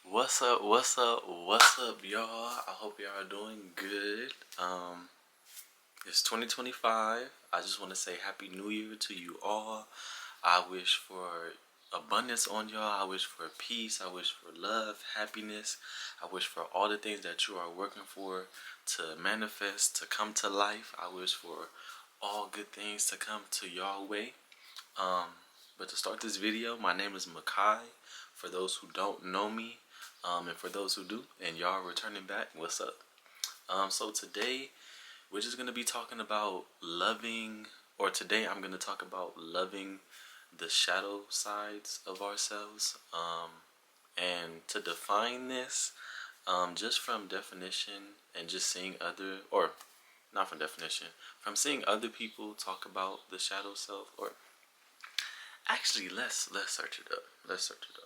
What's up? What's up? What's up, y'all? I hope y'all are doing good. It's 2025. I just want to say Happy New Year to you all. I wish for abundance on y'all. I wish for peace. I wish for love, happiness. I wish for all the things that you are working for to manifest, to come to life. I wish for all good things to come to y'all way. But to start this video, my name is mxkhiiiii. For those who don't know me, and for those who do, and y'all returning back, what's up? So today we're just gonna be talking about loving, or today I'm gonna talk about loving the shadow sides of ourselves. And to define this, just from definition and just seeing other, or not from definition, from seeing other people talk about the shadow self, or actually let's search it up. Let's search it up.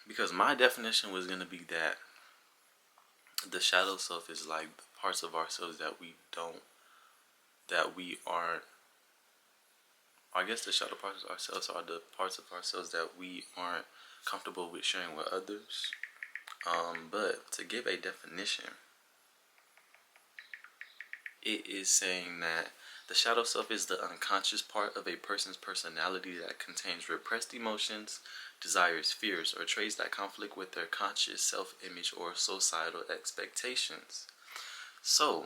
Because my definition was gonna be that the shadow self is like the parts of ourselves that we aren't. I guess the shadow parts of ourselves are the parts of ourselves that we aren't comfortable with sharing with others. But to give a definition, it is saying that the shadow self is the unconscious part of a person's personality that contains repressed emotions, desires, fears, or traits that conflict with their conscious self-image or societal expectations. So,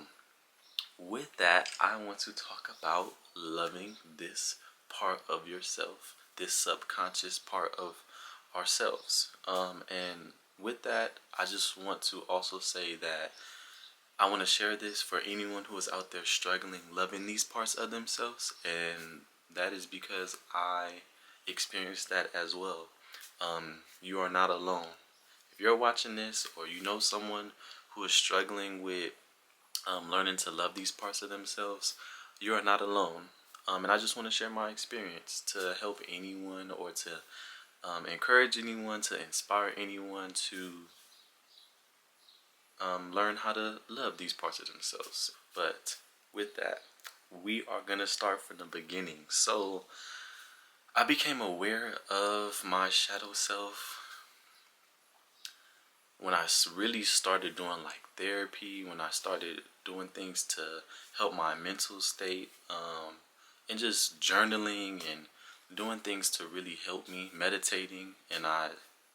with that, I want to talk about loving this part of yourself, this subconscious part of ourselves. And with that, I just want to also say that I want to share this for anyone who is out there struggling loving these parts of themselves, and that is because I experienced that as well. You are not alone. If you're watching this, or you know someone who is struggling with learning to love these parts of themselves, you are not alone. And I just want to share my experience to help anyone, or to encourage anyone, to inspire anyone to learn how to love these parts of themselves. But with that, we are going to start from the beginning. So I became aware of my shadow self when I really started doing like therapy, when I started doing things to help my mental state, and just journaling and doing things to really help me, meditating. And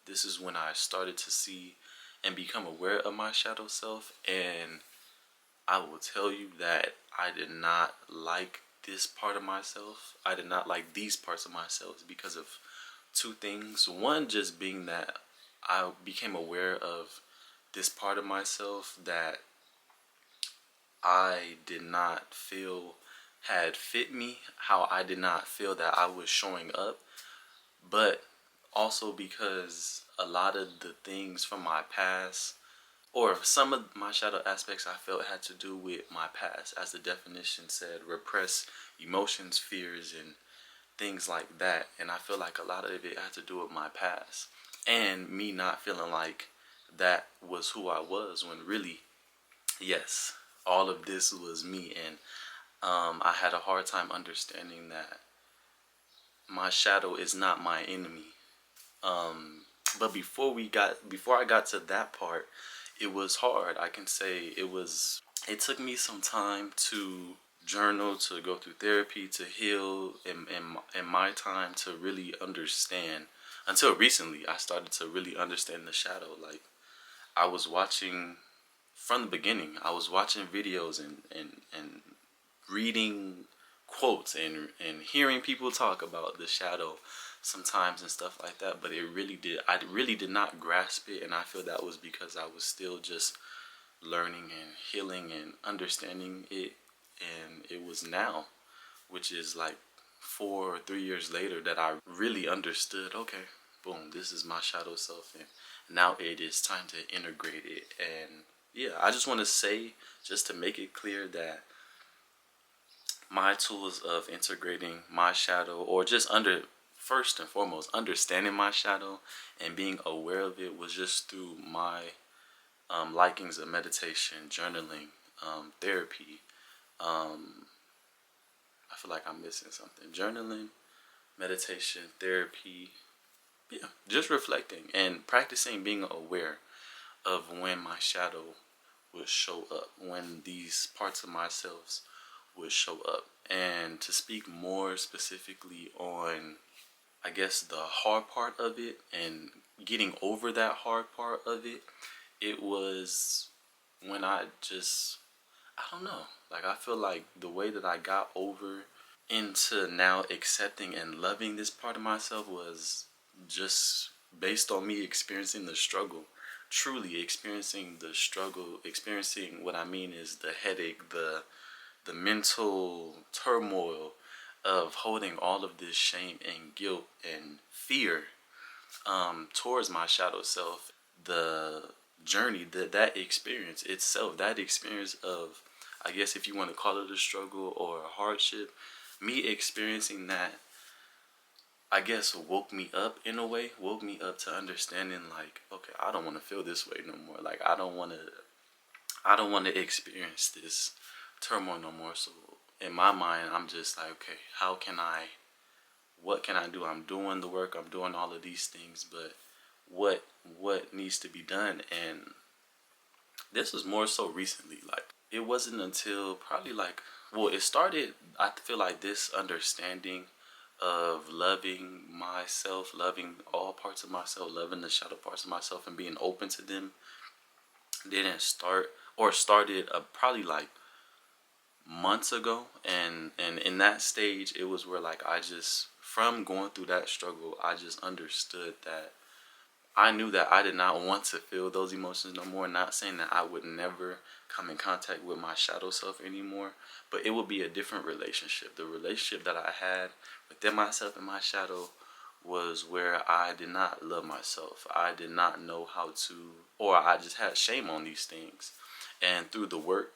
this is when I started to see and become aware of my shadow self. And I will tell you that I did not like this part of myself. I did not like these parts of myself because of two things. One, just being that I became aware of this part of myself that I did not feel had fit me, how I did not feel that I was showing up. But also because a lot of the things from my past, or some of my shadow aspects, I felt had to do with my past. As the definition said, repress emotions, fears, and things like that. And I feel like a lot of it had to do with my past, and me not feeling like that was who I was, when really, yes, all of this was me. And I had a hard time understanding that my shadow is not my enemy. But before I got to that part, it was hard. I can say it took me some time to journal, to go through therapy, to heal, in my time to really understand. Until recently, I started to really understand the shadow. Like, I was watching from the beginning. I was watching videos and reading quotes and hearing people talk about the shadow sometimes and stuff like that. But I really did not grasp it. And I feel that was because I was still just learning and healing and understanding it. And it was now, which is like 3 years later, that I really understood, okay, boom, this is my shadow self, and now it is time to integrate it. And yeah, I just want to say, just to make it clear, that my tools of integrating my shadow, or just first and foremost understanding my shadow and being aware of it, was just through my likings of meditation, journaling, therapy. I feel like I'm missing something. Journaling, meditation, therapy. Yeah, just reflecting and practicing being aware of when my shadow would show up, when these parts of myself would show up. And to speak more specifically on, I guess, the hard part of it and getting over that hard part of it, it was when I don't know. Like, I feel like the way that I got over into now accepting and loving this part of myself was just based on me experiencing the struggle, truly experiencing the struggle, experiencing what I mean is the headache, the mental turmoil of holding all of this shame and guilt and fear towards my shadow self. The journey, that experience itself, that experience of, I guess if you want to call it a struggle or a hardship, me experiencing that, I guess, woke me up in a way, woke me up to understanding, like, okay, I don't want to feel this way no more. Like, I don't want to experience this turmoil no more. So in my mind, I'm just like, okay, what can I do? I'm doing the work, I'm doing all of these things, but what needs to be done? And this was more so recently. Like, it wasn't until probably like, well, it started, I feel like this understanding of loving myself, loving all parts of myself, loving the shadow parts of myself and being open to them didn't start, or started probably like months ago. And in that stage, it was where, like, I just, from going through that struggle, I just understood that I knew that I did not want to feel those emotions no more. Not saying that I would never come in contact with my shadow self anymore, but it would be a different relationship. The relationship that I had within myself and my shadow was where I did not love myself. I did not know how to, or I just had shame on these things. And through the work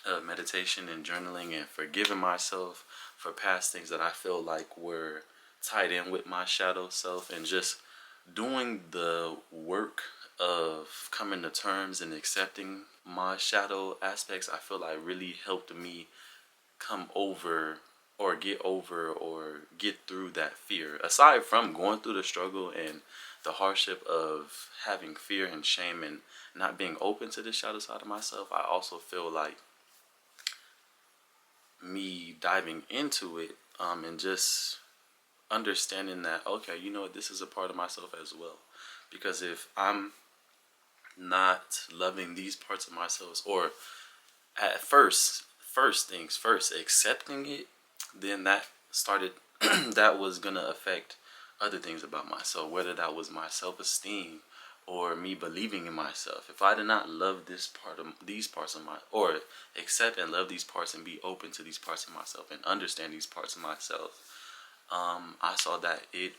of meditation and journaling and forgiving myself for past things that I feel like were tied in with my shadow self, and just doing the work of coming to terms and accepting my shadow aspects, I feel like really helped me come over or get through that fear. Aside from going through the struggle and the hardship of having fear and shame and not being open to the shadow side of myself, I also feel like me diving into it and just understanding that, okay, you know what, this is a part of myself as well. Because if I'm not loving these parts of myself, or at first things first, accepting it, then that started that was gonna affect other things about myself, whether that was my self-esteem or me believing in myself. If I did not love these parts of my, or accept and love these parts and be open to these parts of myself and understand these parts of myself, I saw that it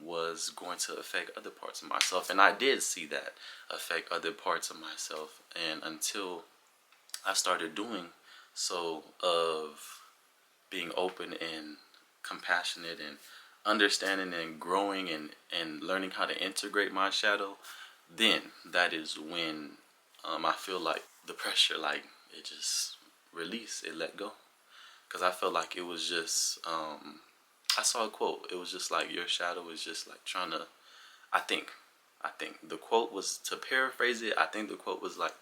was going to affect other parts of myself. And I did see that affect other parts of myself. And until I started doing so, of being open and compassionate and understanding and growing and learning how to integrate my shadow, then that is when I feel like the pressure, like, it just released, it let go. Because I felt like it was just, I saw a quote. It was just like, your shadow is just like trying to, I think, the quote was, to paraphrase it, I think the quote was like,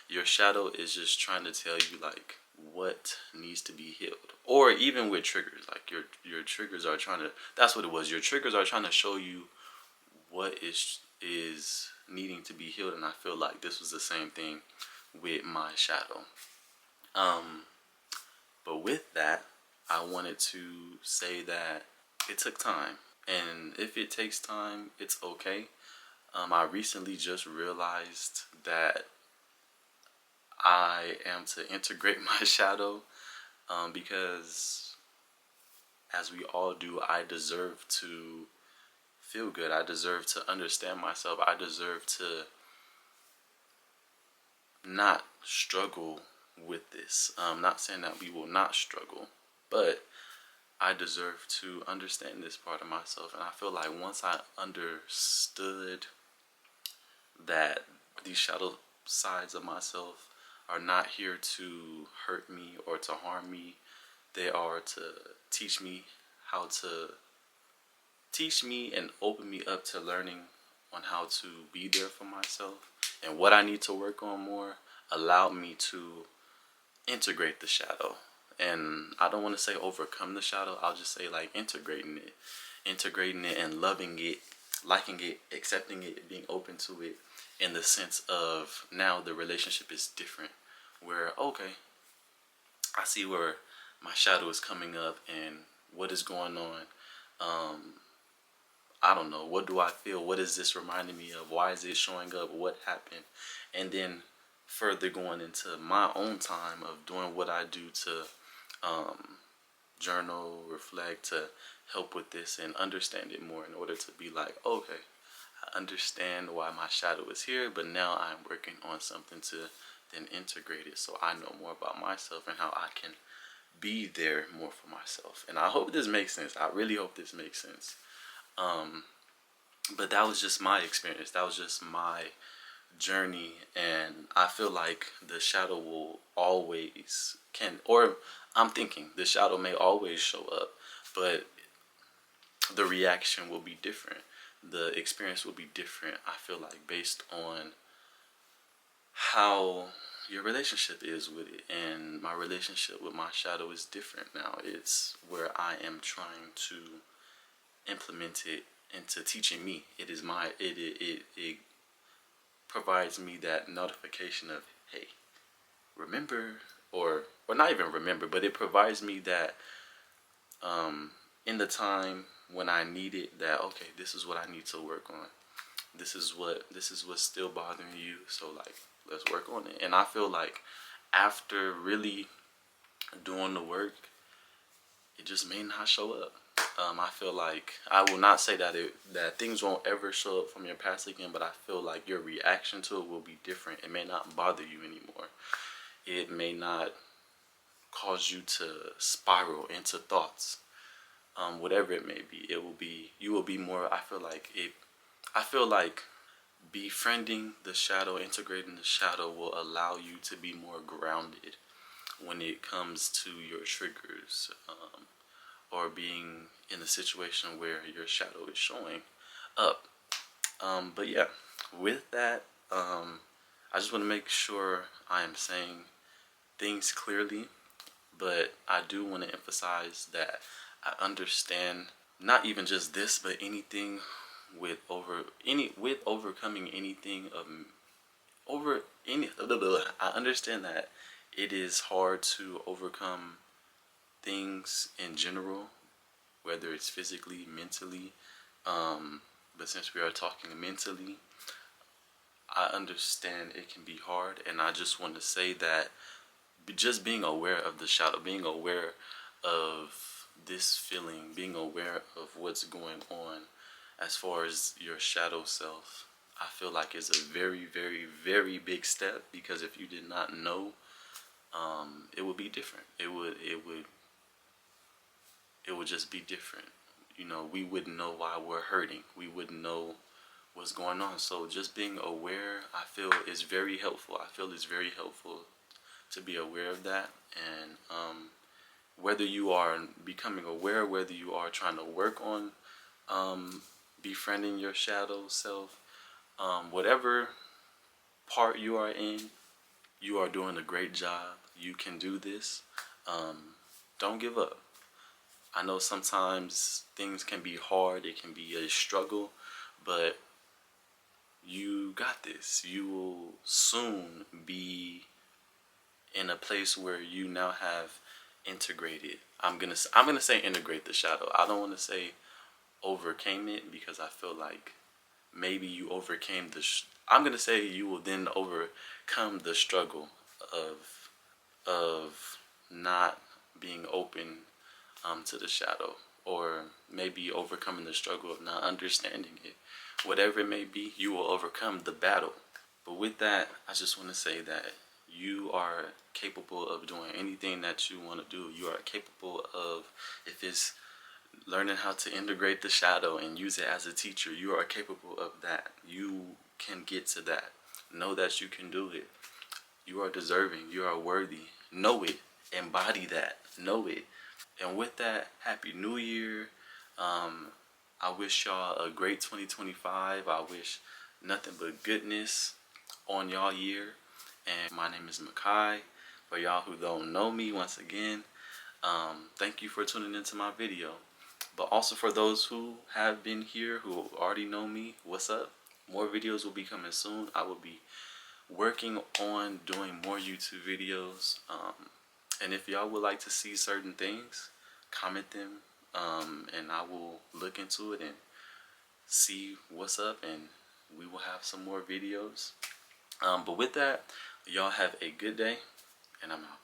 your shadow is just trying to tell you, like, what needs to be healed. Or even with triggers, like your triggers are trying to, that's what it was. Your triggers are trying to show you what is needing to be healed. And I feel like this was the same thing with my shadow. But with that, I wanted to say that it took time. And if it takes time, it's okay. I recently just realized that I am to integrate my shadow, because, as we all do, I deserve to feel good. I deserve to understand myself. I deserve to not struggle with this. I'm not saying that we will not struggle, but I deserve to understand this part of myself. And I feel like once I understood that these shadow sides of myself are not here to hurt me or to harm me, they are to teach me how to teach me and open me up to learning on how to be there for myself and what I need to work on more, allowed me to integrate the shadow. And I don't want to say overcome the shadow, I'll just say like integrating it and loving it, liking it, accepting it, being open to it, in the sense of now the relationship is different, where okay, I see where my shadow is coming up and what is going on. I don't know, what do I feel, what is this reminding me of, why is it showing up, what happened, and then further going into my own time of doing what I do to journal, reflect, to help with this and understand it more, in order to be like, okay, I understand why my shadow is here, but now I'm working on something to then integrate it so I know more about myself and how I can be there more for myself. And I hope this makes sense. I really hope this makes sense. But that was just my experience. That was just my journey, and I feel like the shadow will always can, or I'm thinking the shadow may always show up, but the reaction will be different. The experience will be different. I feel like based on how your relationship is with it, and my relationship with my shadow is different now. It's where I am trying to implement it into teaching me. It is my it provides me that notification of, hey, remember, or not even remember, but it provides me that in the time when I need it, that okay, this is what I need to work on. This is what's still bothering you, so like let's work on it. And I feel like after really doing the work, it just may not show up. I feel like I will not say that things won't ever show up from your past again, but I feel like your reaction to it will be different. It may not bother you anymore. It may not cause you to spiral into thoughts. Whatever it may be, it will be. You will be more. I feel like it. I feel like befriending the shadow, integrating the shadow, will allow you to be more grounded when it comes to your triggers, or being in a situation where your shadow is showing up. But yeah, with that, I just want to make sure I am saying things clearly, but I do want to emphasize that I understand not even just this, but anything with overcoming anything of over any. I understand that it is hard to overcome things in general, whether it's physically, mentally. But since we are talking mentally, I understand it can be hard, and I just want to say that just being aware of the shadow, being aware of this feeling, being aware of what's going on as far as your shadow self, I feel like is a very, very, very big step, because if you did not know, it would be different. It would just be different. We wouldn't know why we're hurting. We wouldn't know what's going on. So just being aware, I feel, is very helpful. I feel it's very helpful to be aware of that. And whether you are becoming aware, whether you are trying to work on befriending your shadow self, whatever part you are in, you are doing a great job. You can do this. Don't give up. I know sometimes things can be hard, it can be a struggle, but you got this. You will soon be in a place where you now have integrated. I'm gonna say integrate the shadow. I don't want to say overcame it, because I feel like maybe you overcame I'm gonna say you will then overcome the struggle of not being open to the shadow, or maybe overcoming the struggle of not understanding it. Whatever it may be, you will overcome the battle. But with that, I just want to say that you are capable of doing anything that you want to do. You are capable of, if it's learning how to integrate the shadow and use it as a teacher, you are capable of that. You can get to that. Know that you can do it. You are deserving. You are worthy. Know it. Embody that. Know it. And with that, Happy New Year. I wish y'all a great 2025. I wish nothing but goodness on y'all year. And my name is mxkhiiiii. For y'all who don't know me, once again, thank you for tuning into my video. But also for those who have been here, who already know me, what's up? More videos will be coming soon. I will be working on doing more YouTube videos. And if y'all would like to see certain things, comment them, and I will look into it and see what's up, and we will have some more videos. But with that, y'all have a good day, and I'm out.